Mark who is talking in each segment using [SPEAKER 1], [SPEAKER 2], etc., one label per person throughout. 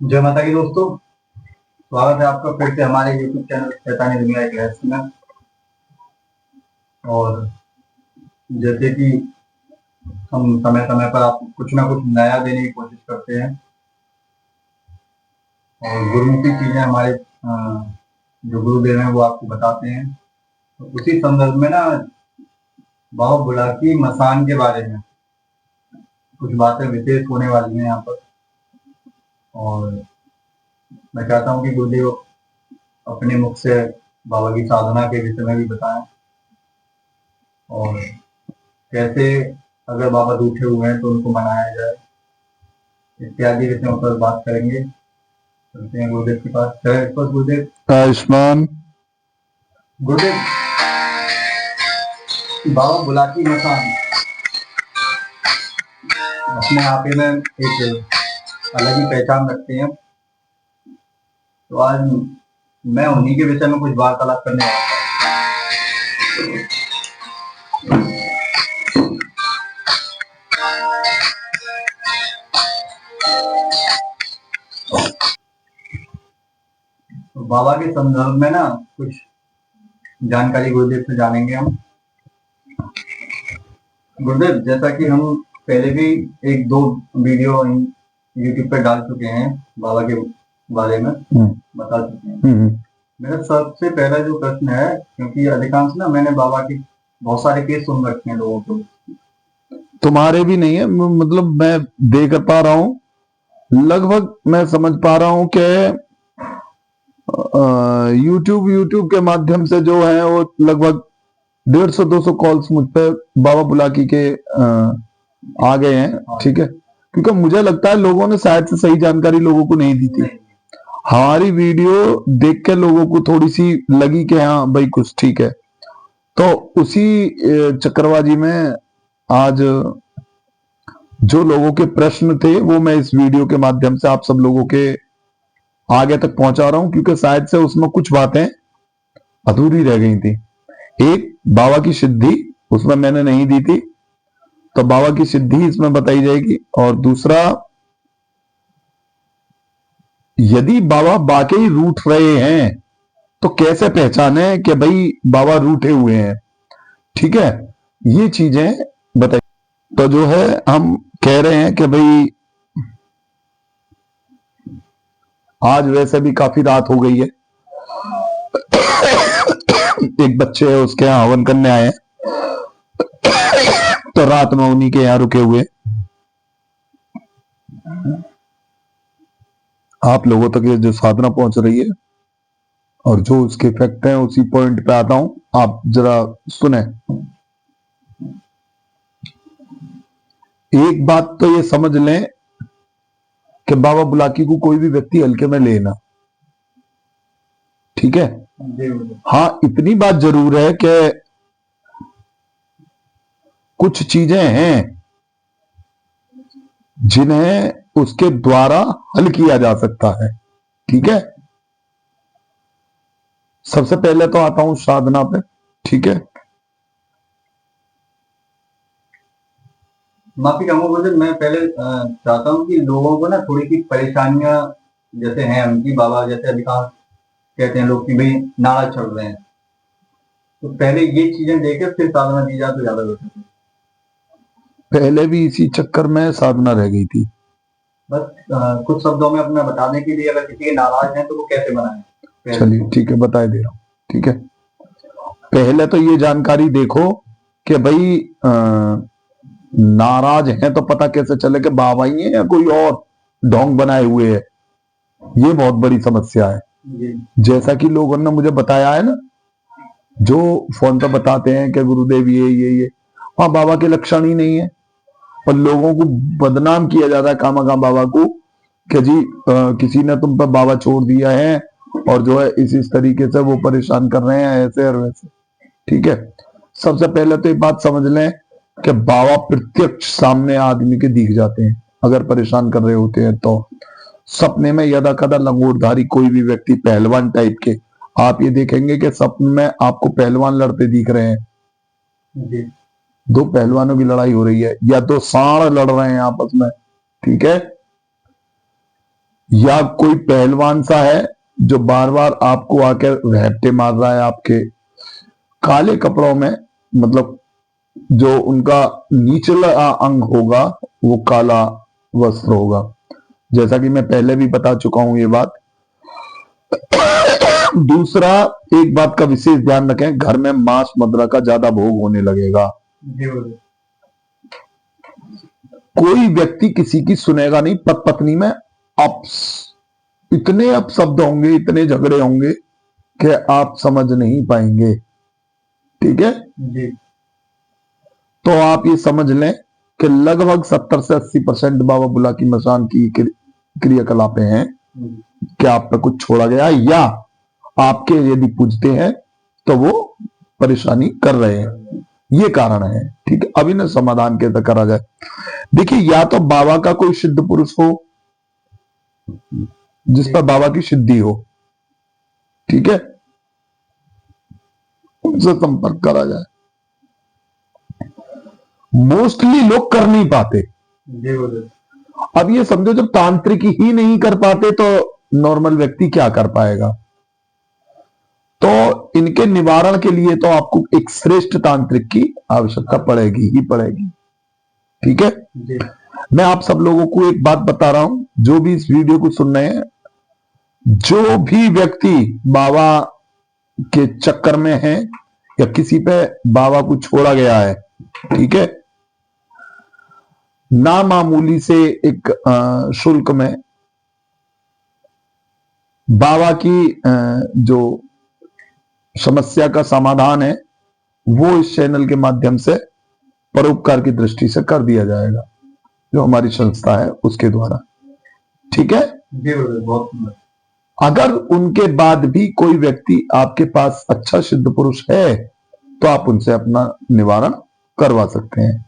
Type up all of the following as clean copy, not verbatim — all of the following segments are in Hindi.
[SPEAKER 1] जय माता की दोस्तों। स्वागत है आपका फिर से हमारे YouTube चैनल शैतानी दुनिया एक रहस्य में। और जैसे कि हम समय समय पर आपको कुछ ना कुछ नया देने की कोशिश करते हैं और गुरुमुखी चीजें हमारे जो गुरुदेव हैं वो आपको बताते हैं। तो उसी संदर्भ में ना बाबा बुलाकी मसान के बारे में कुछ बातें विशेष होने वाली हैं यहाँ पर। और मैं चाहता हूँ कि गुरुदेव अपने मुख से बाबा की साधना के विषय में भी बताएं और कैसे अगर बाबा रूठे हुए हैं तो उनको मनाया जाए, इत्यादि विषयों पर बात करेंगे। चलते हैं गुरुदेव के पास। गुरुदेव
[SPEAKER 2] आयुष्मान।
[SPEAKER 1] गुरुदेव, बाबा बुलाकी मसान अपने आप ही में एक अलग ही पहचान रखते हैं। तो आज मैं उन्हीं के विषय में कुछ वार्तालाप करने वाला हूँ। तो बाबा के संदर्भ में ना कुछ जानकारी गुरुदेव से जानेंगे हम। गुरुदेव, जैसा कि हम पहले भी एक दो वीडियो यूट्यूब पे डाल चुके हैं, बाबा के बारे में बता चुके हैं। मेरा सबसे पहला जो प्रश्न है, क्योंकि अधिकांश ना मैंने बाबा के बहुत सारे केस सुन रखे हैं लोगों को।
[SPEAKER 2] तुम्हारे भी नहीं है, मतलब मैं देख पा रहा हूं, लगभग मैं समझ पा रहा हूं कि यूट्यूब के माध्यम से जो है वो लगभग 150-200 कॉल्स मुझ पे बाबा बुलाकी के आ गए हैं। ठीक है, क्योंकि मुझे लगता है लोगों ने शायद से सही जानकारी लोगों को नहीं दी थी। हमारी वीडियो देख के लोगों को थोड़ी सी लगी कि हाँ भाई कुछ ठीक है, तो उसी चक्करबाजी में आज जो लोगों के प्रश्न थे वो मैं इस वीडियो के माध्यम से आप सब लोगों के आगे तक पहुंचा रहा हूं, क्योंकि शायद से उसमें कुछ बातें अधूरी रह गई थी। एक, बाबा की सिद्धि उसमें मैंने नहीं दी थी, तो बाबा की सिद्धि इसमें बताई जाएगी। और दूसरा, यदि बाबा वाकई रूठ रहे हैं तो कैसे पहचाने कि भाई बाबा रूठे हुए हैं। ठीक है, ये चीजें बताइए। तो जो है हम कह रहे हैं कि भाई आज वैसे भी काफी रात हो गई है, एक बच्चे है उसके यहाँ हवन करने आए हैं, तो रात में उन्हीं के यहाँ रुके हुए। आप लोगों तक ये जो साधना पहुंच रही है और जो उसके इफेक्ट हैं उसी पॉइंट पे आता हूं, आप जरा सुने। एक बात तो ये समझ लें कि बाबा बुलाकी को कोई भी व्यक्ति हल्के में लेना। ठीक है, हाँ इतनी बात जरूर है कि कुछ चीजें हैं जिन्हें उसके द्वारा हल किया जा सकता है। ठीक है, सबसे पहले तो आता हूं साधना पे। ठीक है,
[SPEAKER 1] माफी चाहूंगा, मैं पहले चाहता हूँ कि लोगों को ना थोड़ी सी परेशानियां जैसे हैं उनकी, बाबा जैसे अधिकांश कहते हैं लोग कि भाई नाराज चल रहे हैं, तो पहले ये चीजें देके फिर साधना दी जाए तो ज्यादा बेहतर है।
[SPEAKER 2] पहले भी इसी चक्कर में साधना रह गई थी।
[SPEAKER 1] बस कुछ शब्दों में अपना बताने के लिए, अगर किसी के नाराज हैं तो वो कैसे बनाए।
[SPEAKER 2] चलिए ठीक है, बता दे रहा हूं। ठीक है, पहले तो ये जानकारी देखो कि भाई नाराज हैं तो पता कैसे चले कि बाबा ही है या कोई और ढोंग बनाए हुए है। ये बहुत बड़ी समस्या है। जैसा कि लोगों ने मुझे बताया है ना, जो फोन पर बताते हैं कि गुरुदेव ये हाँ बाबा के लक्षण ही नहीं है, और लोगों को बदनाम किया जाता है कामाखा बाबा को कि जी किसी ने तुम पर बाबा छोड़ दिया है और जो है इस तरीके से वो परेशान कर रहे हैं ऐसे और वैसे। ठीक है, सबसे पहले तो ये बात समझ लें कि बाबा प्रत्यक्ष सामने आदमी के दिख जाते हैं अगर परेशान कर रहे होते हैं तो। सपने में यदा कदा लंगोटधारी कोई भी व्यक्ति पहलवान टाइप के, आप ये देखेंगे कि सपने में आपको पहलवान लड़ते दिख रहे हैं। दो पहलवानों की लड़ाई हो रही है या दो सांड लड़ रहे हैं आपस में। ठीक है, या कोई पहलवान सा है जो बार बार आपको आकर रहते मार रहा है आपके काले कपड़ों में, मतलब जो उनका निचला अंग होगा वो काला वस्त्र होगा। जैसा कि मैं पहले भी बता चुका हूं ये बात। दूसरा, एक बात का विशेष ध्यान रखें, घर में मांस मदिरा का ज्यादा भोग होने लगेगा। कोई व्यक्ति किसी की सुनेगा नहीं। पत्नी में इतने अपशब्द होंगे, इतने झगड़े होंगे कि आप समझ नहीं पाएंगे। ठीक है
[SPEAKER 1] जी।
[SPEAKER 2] तो आप ये समझ लें कि लगभग 70 से 80% बाबा बुलाकी मसान की क्रियाकलापें हैं कि आप पे कुछ छोड़ा गया, या आपके यदि पूजते हैं तो वो परेशानी कर रहे हैं, ये कारण है। ठीक है, अब इन्हें समाधान कैसे करा जाए। देखिए, या तो बाबा का कोई सिद्ध पुरुष हो जिस पर बाबा की सिद्धि हो, ठीक है, उनसे संपर्क करा जाए। मोस्टली लोग कर नहीं पाते। अब ये समझो, जब तांत्रिक ही नहीं कर पाते तो नॉर्मल व्यक्ति क्या कर पाएगा। तो इनके निवारण के लिए तो आपको एक श्रेष्ठ तांत्रिक की आवश्यकता पड़ेगी ही पड़ेगी। ठीक है
[SPEAKER 1] जी।
[SPEAKER 2] मैं आप सब लोगों को एक बात बता रहा हूं, जो भी इस वीडियो को सुन रहे हैं, जो भी व्यक्ति बाबा के चक्कर में है या किसी पे बाबा को छोड़ा गया है, ठीक है, ना मामूली से एक शुल्क में बाबा की जो समस्या का समाधान है वो इस चैनल के माध्यम से परोपकार की दृष्टि से कर दिया जाएगा, जो हमारी संस्था है उसके द्वारा। ठीक है
[SPEAKER 1] जी, बहुत सुंदर।
[SPEAKER 2] अगर उनके बाद भी कोई व्यक्ति आपके पास अच्छा सिद्ध पुरुष है तो आप उनसे अपना निवारण करवा सकते हैं।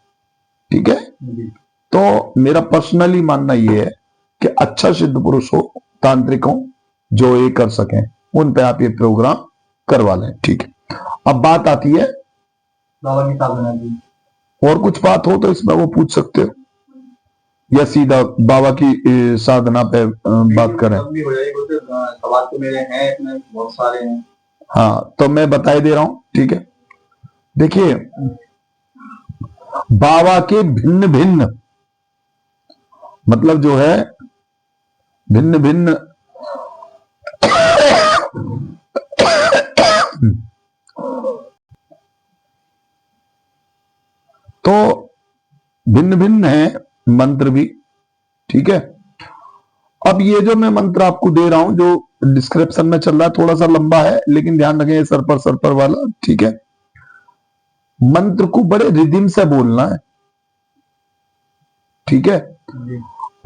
[SPEAKER 2] ठीक है
[SPEAKER 1] जी।
[SPEAKER 2] तो मेरा पर्सनली मानना यह है कि अच्छा सिद्ध पुरुष हो, तांत्रिक हो, जो ये कर सकें, उन पे आप ये प्रोग्राम करवा लें। ठीक है, अब बात आती है
[SPEAKER 1] बाबा की साधना की।
[SPEAKER 2] और कुछ बात हो तो इसमें वो पूछ सकते हो, या सीधा बाबा की साधना पे बात करें।
[SPEAKER 1] भी हो जाएगी, सवाल तो मेरे हैं, इसमें बहुत सारे हैं।
[SPEAKER 2] हाँ, तो मैं बताई दे रहा हूं। ठीक है, देखिए, बाबा के भिन्न भिन्न, मतलब जो है भिन्न भिन्न तो भिन्न भिन्न है मंत्र भी। ठीक है, अब ये जो मैं मंत्र आपको दे रहा हूं, जो डिस्क्रिप्शन में चल रहा है, थोड़ा सा लंबा है, लेकिन ध्यान रखें सर पर वाला। ठीक है, मंत्र को बड़े रिदिम से बोलना है। ठीक है,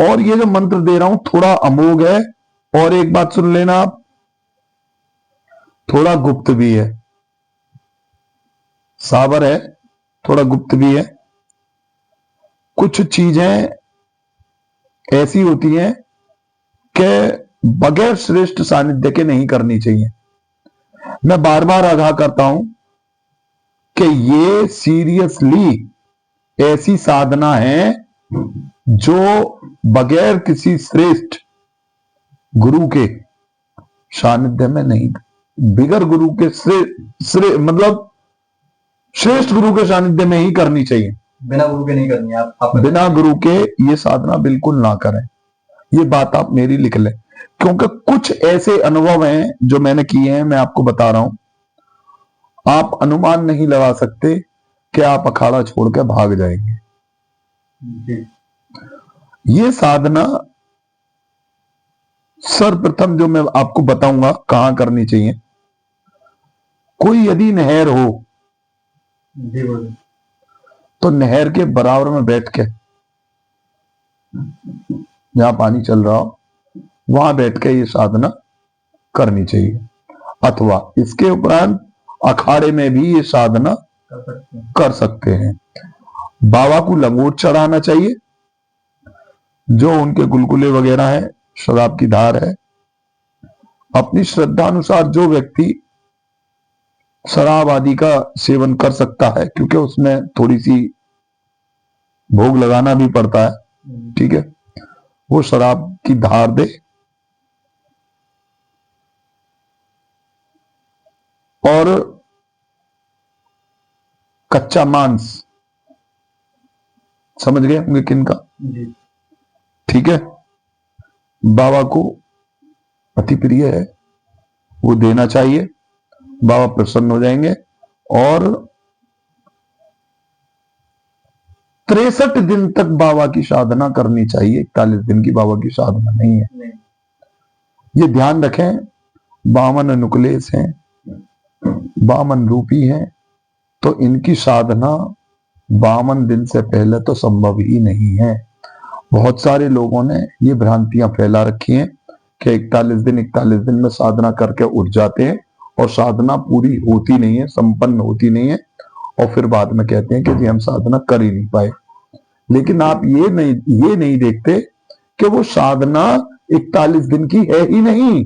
[SPEAKER 2] और ये जो मंत्र दे रहा हूं थोड़ा अमोघ है, और एक बात सुन लेना आप, थोड़ा गुप्त भी है, सावर है, थोड़ा गुप्त भी है। कुछ चीजें ऐसी होती हैं कि बगैर श्रेष्ठ सानिध्य के नहीं करनी चाहिए। मैं बार बार आगाह करता हूं कि ये सीरियसली ऐसी साधना है जो बगैर किसी श्रेष्ठ गुरु के सानिध्य में नहीं, बिगर गुरु के मतलब श्रेष्ठ गुरु के सानिध्य में ही करनी चाहिए।
[SPEAKER 1] बिना गुरु के नहीं करनी आप
[SPEAKER 2] बिना गुरु के ये साधना बिल्कुल ना करें। ये बात आप मेरी लिख लें, क्योंकि कुछ ऐसे अनुभव हैं जो मैंने किए हैं, मैं आपको बता रहा हूं। आप अनुमान नहीं लगा सकते कि आप अखाड़ा छोड़कर भाग जाएंगे।
[SPEAKER 1] जी।
[SPEAKER 2] ये साधना सर्वप्रथम जो मैं आपको बताऊंगा कहां करनी चाहिए, कोई यदि नहर हो
[SPEAKER 1] जी बोलिए।
[SPEAKER 2] तो नहर के बराबर में बैठ के, जहां पानी चल रहा हो वहां बैठ के ये साधना करनी चाहिए, अथवा इसके उपरांत अखाड़े में भी ये साधना कर सकते हैं। बाबा को लंगोट चढ़ाना चाहिए, जो उनके गुलगुले वगैरह है, शराब की धार है। अपनी श्रद्धा अनुसार जो व्यक्ति शराब आदि का सेवन कर सकता है, क्योंकि उसमें थोड़ी सी भोग लगाना भी पड़ता है, ठीक है, वो शराब की धार दे और कच्चा मांस, समझ गए होंगे किनका?
[SPEAKER 1] जी
[SPEAKER 2] ठीक है, बाबा को अति प्रिय है, वो देना चाहिए, बाबा प्रसन्न हो जाएंगे। और 63 दिन तक बाबा की साधना करनी चाहिए, 41 दिन की बाबा की साधना नहीं है।
[SPEAKER 1] नहीं।
[SPEAKER 2] ये ध्यान रखें, बामन अनुकलेश हैं, बामन रूपी हैं, तो इनकी साधना 52 दिन से पहले तो संभव ही नहीं है। बहुत सारे लोगों ने ये भ्रांतियां फैला रखी हैं कि 41 दिन में साधना करके उठ जाते हैं और साधना पूरी होती नहीं है, संपन्न होती नहीं है, और फिर बाद में कहते हैं कि जी हम साधना कर ही नहीं पाए। लेकिन आप ये नहीं देखते कि वो साधना 41 दिन की है ही नहीं।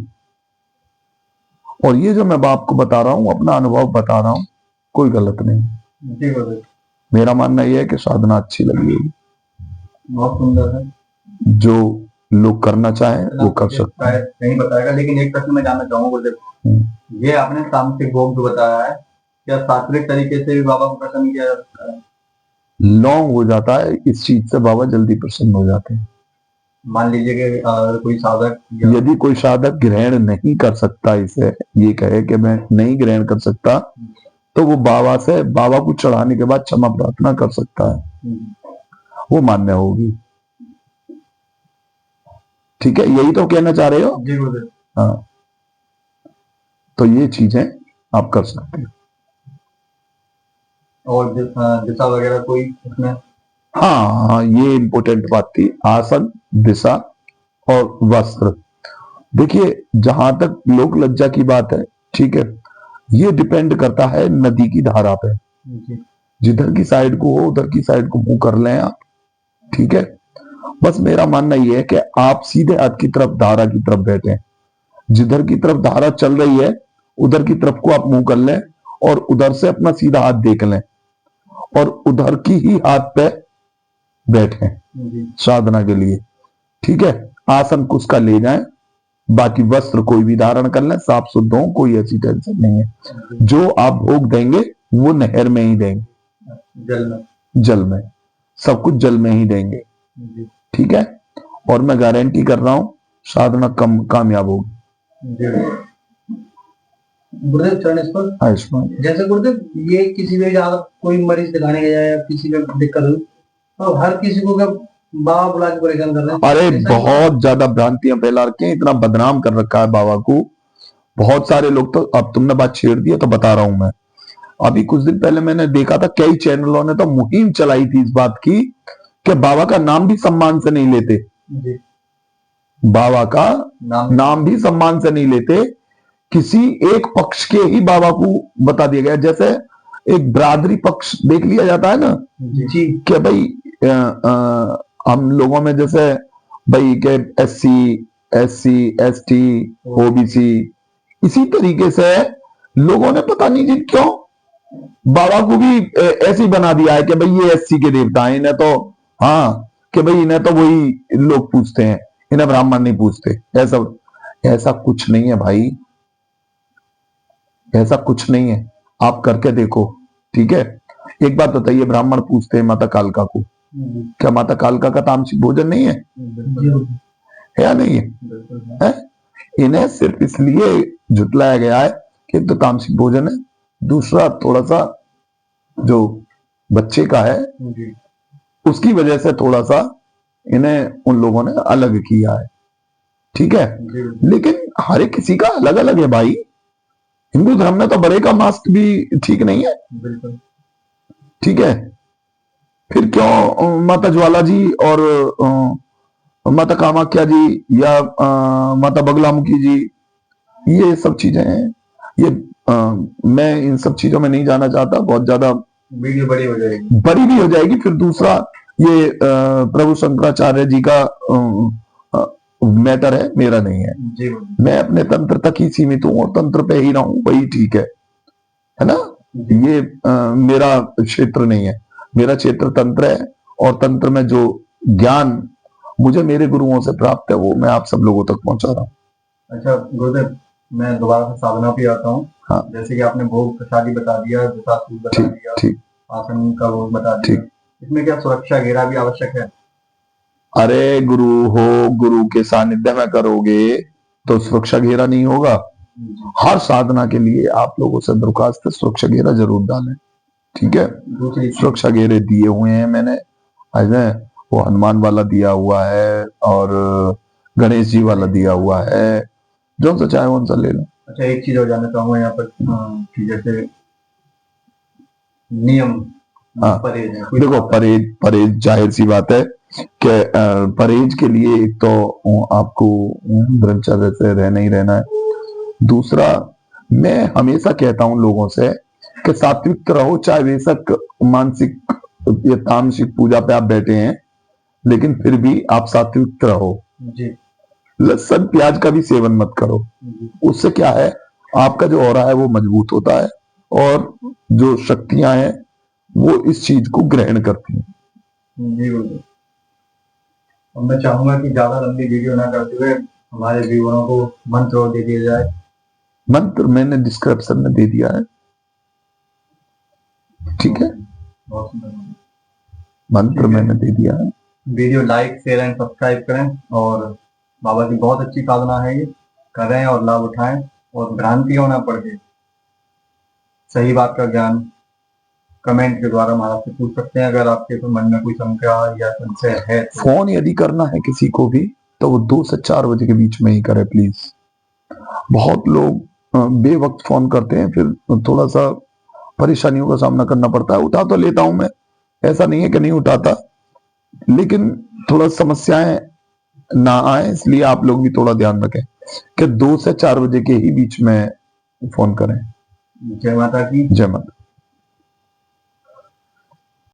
[SPEAKER 2] और ये जो मैं बाप को बता रहा हूं, अपना अनुभव बता रहा हूं, कोई गलत नहीं।
[SPEAKER 1] जी गुरुदेव,
[SPEAKER 2] मेरा मानना यह है कि साधना अच्छी लगी होगी,
[SPEAKER 1] बहुत सुंदर है,
[SPEAKER 2] जो लोग करना चाहें वो कर सकते हैं।
[SPEAKER 1] नहीं बताएगा, लेकिन एक प्रश्न मैं जानना चाहूंगा गुरुदेव, ये आपने तामसिक भोग जो बताया है, क्या सात्विक तरीके से भी बाबा को प्रसन्न किया जा सकता है?
[SPEAKER 2] लॉन्ग हो जाता है, इस चीज से बाबा जल्दी प्रसन्न हो जाते हैं।
[SPEAKER 1] मान लीजिए कि कोई साधक
[SPEAKER 2] यदि कोई साधक ग्रहण नहीं कर सकता, इसे ये कहे कि मैं नहीं ग्रहण कर सकता, तो वो बाबा से, बाबा को चढ़ाने के बाद क्षमा प्रार्थना कर सकता है, वो मान्य होगी। ठीक है, यही तो कहना चाह रहे हो?
[SPEAKER 1] जी गुरुदेव।
[SPEAKER 2] हाँ, तो ये चीजें आप कर सकते हैं।
[SPEAKER 1] और दिशा वगैरह कोई इसमें?
[SPEAKER 2] हाँ, ये इंपॉर्टेंट बात थी, आसन, दिशा और वस्त्र। देखिए, जहां तक लोक लज्जा की बात है, ठीक है, ये डिपेंड करता है नदी की धारा पे। जिधर की साइड को हो उधर की साइड को मुंह कर लें आप, ठीक है। बस मेरा मानना यह है कि आप सीधे हाथ की तरफ, धारा की तरफ बैठे, जिधर की तरफ धारा चल रही है उधर की तरफ को आप मुंह कर लें और उधर से अपना सीधा हाथ देख लें और उधर की ही हाथ पे बैठे साधना के लिए, ठीक है। आसन कुछ का ले जाएं, बाकी वस्त्र कोई भी धारण कर लें, साफ शुद्ध हो, कोई ऐसी टेंशन नहीं है। जो आप भोग देंगे वो नहर में ही देंगे, जल में, सब कुछ जल में ही देंगे, ठीक है। और मैं गारंटी कर रहा हूं साधना कामयाब होगी।
[SPEAKER 1] गुरुदेव चरण स्पर्श, जैसे गुरुदेव ये किसी भी अगर कोई मरीज दिखाने गया या किसी में दिक्कत हुई तो हर किसी को क्या बाबा बुला के परेशान कर रहे हैं?
[SPEAKER 2] अरे बहुत ज्यादा भ्रांतियां फैला रखी हैं, इतना बदनाम कर रखा है बाबा को बहुत सारे लोग। तो अब तुमने बात छेड़ दी है तो बता रहा हूं मैं। अभी कुछ दिन पहले मैंने देखा था, कई चैनलों ने तो मुहिम चलाई थी इस बात की कि बाबा का नाम भी सम्मान से नहीं लेते, बाबा का नाम भी सम्मान से नहीं लेते। किसी एक पक्ष के ही बाबा को बता दिया गया, जैसे एक बरादरी पक्ष देख लिया जाता है ना जी, कि भाई हम लोगों में जैसे भाई के SC ST OBC, इसी तरीके से लोगों ने पता नहीं जी क्यों बाबा को भी ऐसे बना दिया है कि भाई ये SC के देवता हैं, इन्हें तो, हाँ, कि भाई इन्हें तो वही लोग पूछते हैं, इन्हें ब्राह्मण नहीं पूछते। ऐसा कुछ नहीं है भाई, ऐसा कुछ नहीं है, आप करके देखो, ठीक है। एक बात बताइए, ब्राह्मण पूछते हैं माता कालका को, क्या माता कालका का तामसिक भोजन नहीं है? है या नहीं है? इन्हें सिर्फ इसलिए झुटलाया गया है कि तो तामसिक भोजन है, दूसरा थोड़ा सा जो बच्चे का है उसकी वजह से थोड़ा सा इन्हें उन लोगों ने अलग किया है, ठीक है। लेकिन हर एक किसी का अलग अलग है भाई। हिंदू धर्म में तो बड़े का मास्क भी ठीक नहीं है, ठीक है। फिर क्यों माता ज्वाला जी और माता कामाख्या जी या माता बगलामुखी जी, ये सब चीजें हैं, ये मैं इन सब चीजों में नहीं जाना चाहता, बहुत ज्यादा वीडियो बड़ी भी हो जाएगी। फिर दूसरा ये प्रभु शंकराचार्य जी का मैटर है, मेरा नहीं है जी। मैं अपने तंत्र तक ही सीमित हूं और तंत्र पे ही रहूं, वही ठीक है ना। ये मेरा क्षेत्र नहीं है, मेरा क्षेत्र तंत्र है और तंत्र में जो ज्ञान मुझे मेरे गुरुओं से प्राप्त है वो मैं आप सब लोगों तक पहुंचा रहा हूं।
[SPEAKER 1] अच्छा गुरुदेव, मैं दोबारा से साधना पे आता हूँ,
[SPEAKER 2] हाँ।
[SPEAKER 1] जैसे कि आपने भोग प्रसादी बता दिया, दूध बता
[SPEAKER 2] ठीक
[SPEAKER 1] दिया,
[SPEAKER 2] ठीक
[SPEAKER 1] आसन का भोग बता दिया,
[SPEAKER 2] ठीक।
[SPEAKER 1] इसमें क्या सुरक्षा घेरा भी आवश्यक है?
[SPEAKER 2] अरे गुरु हो, गुरु के सानिध्य में करोगे तो सुरक्षा घेरा नहीं होगा। हर साधना के लिए आप लोगों से दरखास्त है, सुरक्षा घेरा जरूर डालें, ठीक है।
[SPEAKER 1] दूसरी चीज,
[SPEAKER 2] सुरक्षा घेरे दिए हुए हैं मैंने, वो हनुमान वाला दिया हुआ है और गणेश जी वाला दिया हुआ है, जो सा चाहे उनसा ले लो।
[SPEAKER 1] अच्छा एक चीज और जानना चाहूंगा यहाँ पर कि जैसे नियम
[SPEAKER 2] हाँ।
[SPEAKER 1] परहेज है, कोई
[SPEAKER 2] देखो परहेज परहेज जाहिर सी बात है कि परहेज के लिए एक तो आपको ब्रह्मचर्य से रहना ही रहना है। दूसरा, मैं हमेशा कहता हूं लोगों से कि सात्विक रहो, चाहे बेशक मानसिक या तामसिक पूजा पे आप बैठे हैं, लेकिन फिर भी आप सात्विक रहो।
[SPEAKER 1] जी
[SPEAKER 2] लहसुन प्याज का भी सेवन मत करो।
[SPEAKER 1] जी
[SPEAKER 2] उससे क्या है, आपका जो ऑरा है वो मजबूत होता है और जो शक्तियां हैं वो इस चीज को ग्रहण करती हैं।
[SPEAKER 1] जी बिल्कुल। अब मैं चाहूंगा कि ज्यादा लंबी वीडियो ना करते हुए हमारे व्यूअरों को मंत्र और दे दिया जाए।
[SPEAKER 2] मंत्र मैंने डिस्क्रिप्शन में दे दिया है, ठीक है।
[SPEAKER 1] बहुत सुंदर।
[SPEAKER 2] मंत्र
[SPEAKER 1] ठीक है।
[SPEAKER 2] मैंने दे दिया है।
[SPEAKER 1] Video like share and subscribe करें और बाबा की बहुत अच्छी साधना है, ये करें और लाभ उठाएं और भ्रांतियों ना पड़ के सही बात का ज्ञान कमेंट के द्वारा हमारा से पूछ सकते हैं। अगर आपके तो मन में कोई शंका या संशय है तो
[SPEAKER 2] फोन यदि करना है किसी को भी तो वो 2 से 4 बजे के बीच में ही करे प्लीज। बहुत लोग बेवक्त फोन करते हैं, फिर थोड़ा सा परेशानियों का सामना करना पड़ता है। उठा तो लेता हूं मैं, ऐसा नहीं है कि नहीं उठाता, लेकिन थोड़ा समस्याएं ना आए इसलिए आप लोग भी थोड़ा ध्यान रखें कि 2 से 4 बजे के ही बीच में फोन करें।
[SPEAKER 1] जय माता की।
[SPEAKER 2] जय माता।